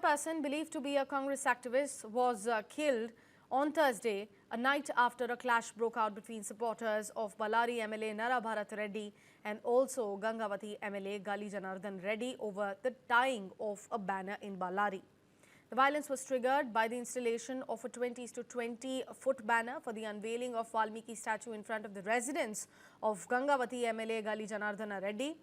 one person believed to be a Congress activist was killed on Thursday, a night after a clash broke out between supporters of Ballari MLA Nara Bharath Reddy and also Gangavathi MLA Gali Janardhan Reddy over the tying of a banner in Ballari. The violence was triggered by the installation of a 20-to-20-foot banner for the unveiling of Valmiki statue in front of the residence of Gangavathi MLA Gali Janardhan Reddy.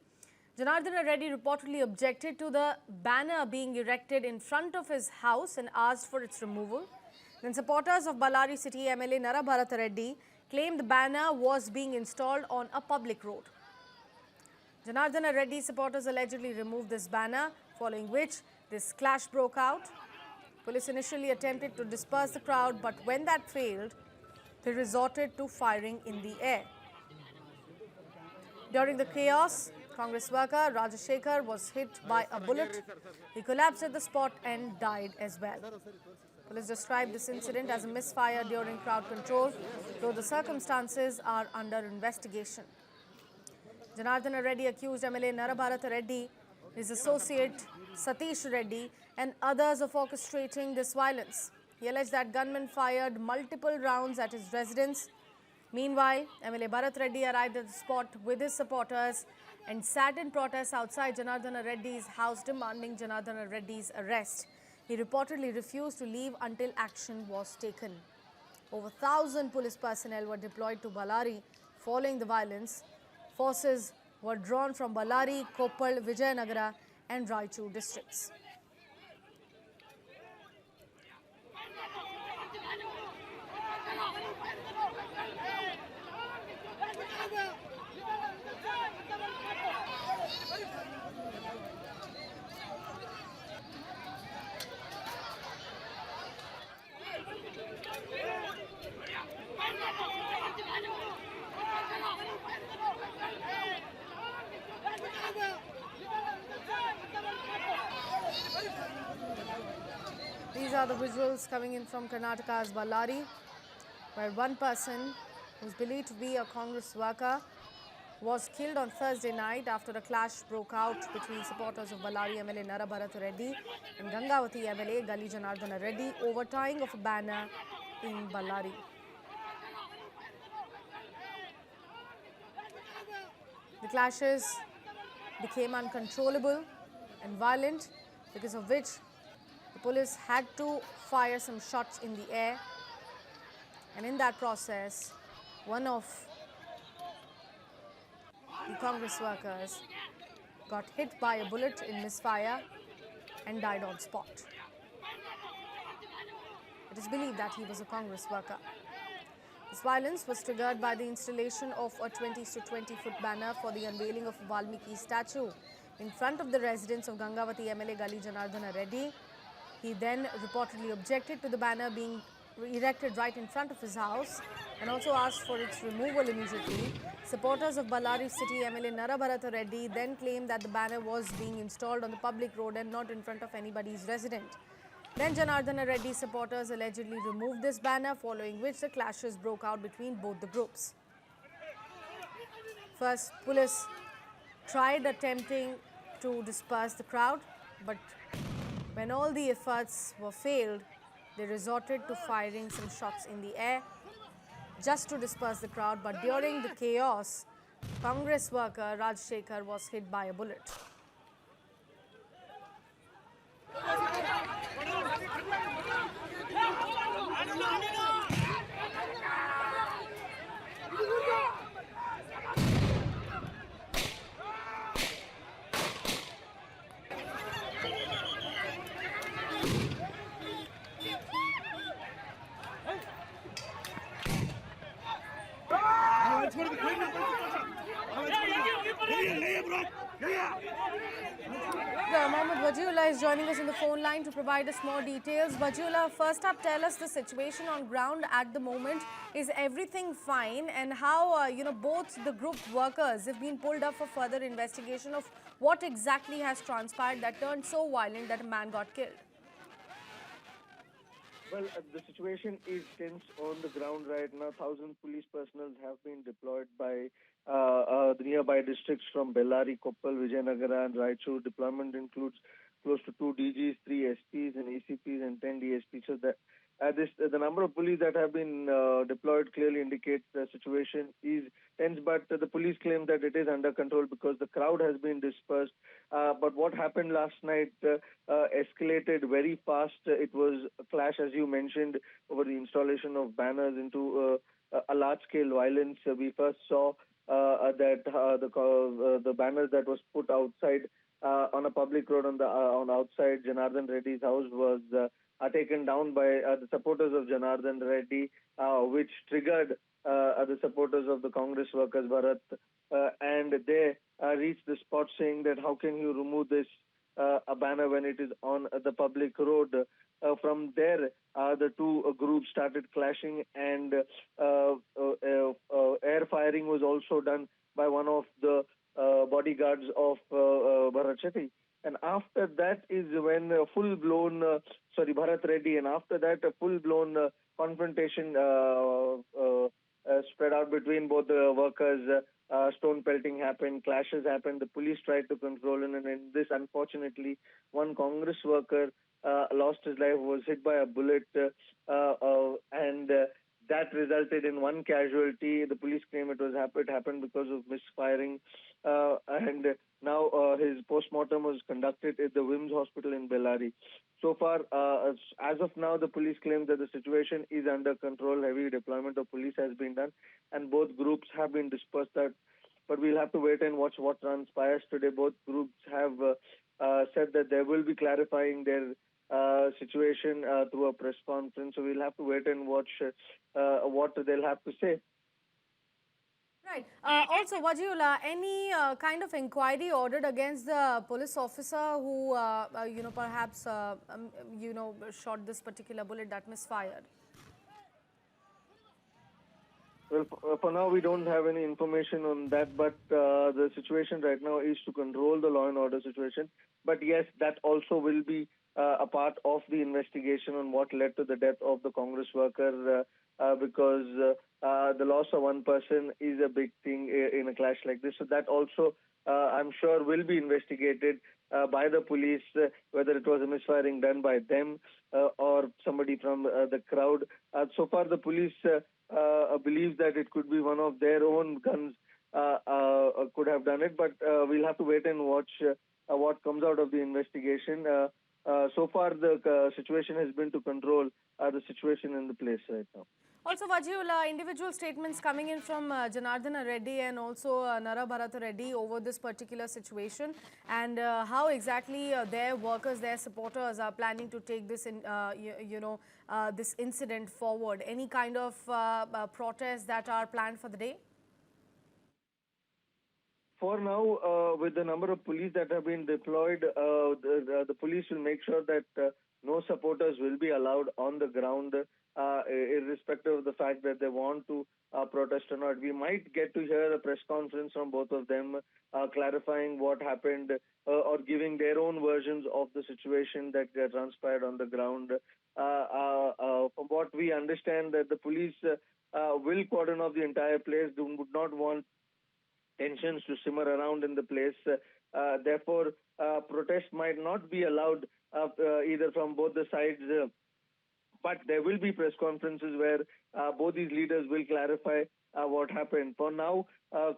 Janardhan Reddy reportedly objected to the banner being erected in front of his house and asked for its removal. Then supporters of Ballari City MLA Nara Bharath Reddy claimed the banner was being installed on a public road. Janardhan Reddy supporters allegedly removed this banner, following which this clash broke out. Police initially attempted to disperse the crowd, but when that failed, they resorted to firing in the air. During the chaos, Congress worker Rajashekhar was hit by a bullet. He collapsed at the spot and died as well. Police described this incident as a misfire during crowd control, though the circumstances are under investigation. Janardhan Reddy accused MLA Nara Bharath Reddy, his associate Satish Reddy and others of orchestrating this violence. He alleged that gunmen fired multiple rounds at his residence. Meanwhile, MLA Bharath Reddy arrived at the spot with his supporters and sat in protest outside Janardhan Reddy's house demanding Janardhan Reddy's arrest. He reportedly refused to leave until action was taken. Over 1,000 police personnel were deployed to Ballari following the violence. Forces were drawn from Ballari, Koppal, Vijayanagara and Raichur districts. These are the visuals coming in from Karnataka's Ballari, where one person who is believed to be a Congress worker was killed on Thursday night after a clash broke out between supporters of Ballari MLA Nara Bharath Reddy and Gangavathi MLA Gali Janardhan Reddy over tying of a banner in Ballari. The clashes became uncontrollable and violent, because of which the police had to fire some shots in the air, and in that process, one of the Congress workers got hit by a bullet in misfire and died on spot. It is believed that he was a Congress worker. This violence was triggered by the installation of a 20-to-20-foot banner for the unveiling of a Valmiki statue in front of the residence of Gangavathi MLA Gali Janardhan Reddy. He then reportedly objected to the banner being erected right in front of his house and also asked for its removal immediately. Supporters of Ballari City MLA Nara Bharath Reddy then claimed that the banner was being installed on the public road and not in front of anybody's resident. Then Janardhan Reddy supporters allegedly removed this banner, following which the clashes broke out between both the groups. First, police tried attempting to disperse the crowd, but when all the efforts were failed, they resorted to firing some shots in the air just to disperse the crowd. But during the chaos, Congress worker Rajashekhar was hit by a bullet. Mohammed Wajihullah is joining us on the phone line to provide us more details. Wajihullah, first up, tell us the situation on ground at the moment. Is everything fine? And how, both the group workers have been pulled up for further investigation of what exactly has transpired that turned so violent that a man got killed? Well, the situation is tense on the ground right now. 1,000 police personnel have been deployed by the nearby districts from Ballari, Koppal, Vijayanagara and Raichur. Deployment includes close to 2 DGs, 3 SPs So that the number of police that have been deployed clearly indicates the situation is tense, but the police claim that it is under control because the crowd has been dispersed. But what happened last night escalated very fast. It was a clash, as you mentioned, over the installation of banners into a large-scale violence. We first saw that the banners that was put outside on a public road on outside Janardhan Reddy's house was are taken down by the supporters of Janardhan Reddy, which triggered the supporters of the Congress workers, Bharat, and they reached the spot saying that how can you remove this a banner when it is on the public road. From there, the two groups started clashing, and air firing was also done by one of the bodyguards of Bharat. And after that is when Bharat Reddy, and after that a full-blown confrontation spread out between both the workers. Stone pelting happened, clashes happened, the police tried to control it, and in this, unfortunately, one Congress worker lost his life, was hit by a bullet, and that resulted in one casualty. The police claim it happened because of misfiring, and now his post-mortem was conducted at the Women's Hospital in Ballari. So far, as of now, the police claim that the situation is under control. Heavy deployment of police has been done, and both groups have been dispersed. But we'll have to wait and watch what transpires today. Both groups have said that they will be clarifying their situation through a press conference. So we'll have to wait and watch what they'll have to say. Right. Also, Wajihullah, any kind of inquiry ordered against the police officer who, perhaps, shot this particular bullet that misfired? Well, for now, we don't have any information on that, but the situation right now is to control the law and order situation. But yes, that also will be a part of the investigation on what led to the death of the Congress worker, because the loss of one person is a big thing in a clash like this. So that also, I'm sure, will be investigated by the police, whether it was a misfiring done by them or somebody from the crowd. So far, the police believes that it could be one of their own guns could have done it, but we'll have to wait and watch what comes out of the investigation. So far, the situation has been to control the situation in the place right now. Also, Wajihullah, individual statements coming in from Janardhan Reddy and also Nara Bharath Reddy over this particular situation, and how exactly their workers, their supporters are planning to take this this incident forward. Any kind of protests that are planned for the day? For now, with the number of police that have been deployed, the police will make sure that no supporters will be allowed on the ground, irrespective of the fact that they want to protest or not. We might get to hear a press conference from both of them, clarifying what happened or giving their own versions of the situation that transpired on the ground. From what we understand, that the police will cordon off the entire place, would not want tensions to simmer around in the place. Therefore, protest might not be allowed either from both the sides. But there will be press conferences where both these leaders will clarify what happened. For now,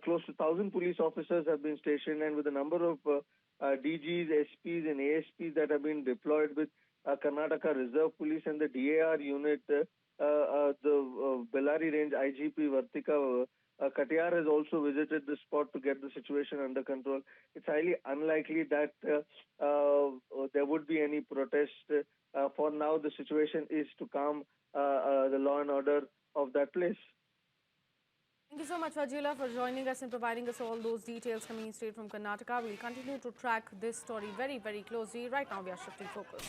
close to 1,000 police officers have been stationed, and with a number of DGs, SPs and ASPs that have been deployed with Karnataka Reserve Police and the DAR unit, the Ballari Range IGP Vartika Katiyar has also visited the spot to get the situation under control. It's highly unlikely that there would be any protest. For now, the situation is to calm the law and order of that place. Thank you so much, Wajihullah, for joining us and providing us all those details coming straight from Karnataka. We'll continue to track this story very, very closely. Right now, we are shifting focus.